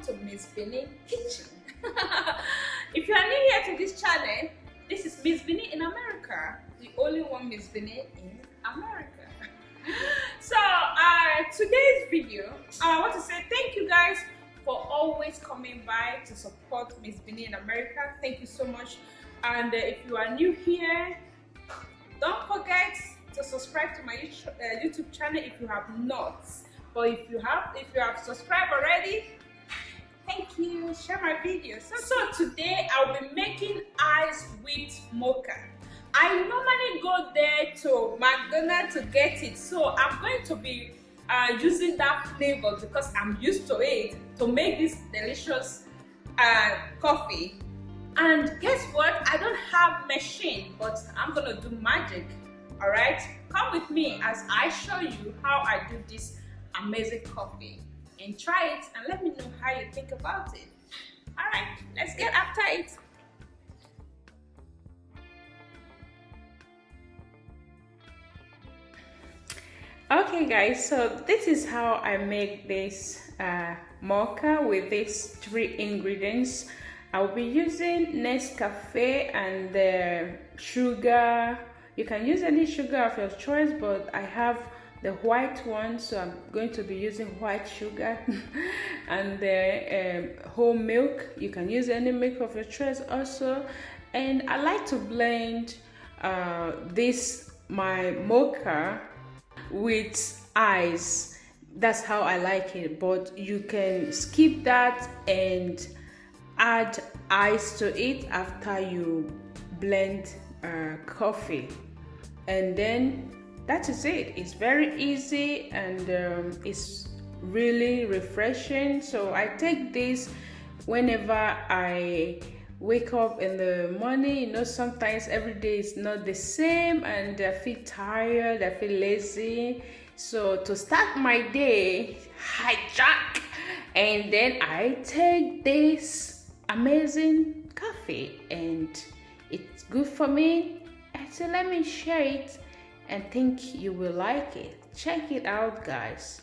to Miss Beanie Kitchen. If you are new here to this channel, this is Miss Beanie in America, the only one Miss Beanie in America. So today's video, I want to say thank you guys for always coming by to support Miss Beanie in America. Thank you so much. And if you are new here, don't forget to subscribe to my YouTube channel if you have not. But if you have subscribed already, thank you. Share my video. So today I'll be making ice with mocha. I normally go there to McDonald's to get it, so I'm going to be using that flavor because I'm used to it to make this delicious coffee. And guess what? I don't have machine, but I'm gonna do magic. All right, come with me as I show you how I do this amazing coffee, and try it and let me know how you think about it. All right, let's get after it. Okay guys, so this is how I make this mocha with these 3 ingredients. I'll be using Nescafe and sugar. You can use any sugar of your choice, but I have the white one, so I'm going to be using white sugar. And the whole milk. You can use any milk of your choice also. And I like to blend my mocha with ice. That's how I like it, but you can skip that and add ice to it after you blend coffee, and then that is it. It's very easy and it's really refreshing. So I take this whenever I wake up in the morning. You know, sometimes every day is not the same and I feel tired, I feel lazy. So to start my day, hijack, and then I take this amazing coffee and it's good for me. And so let me share it and think you will like it. Check it out, guys.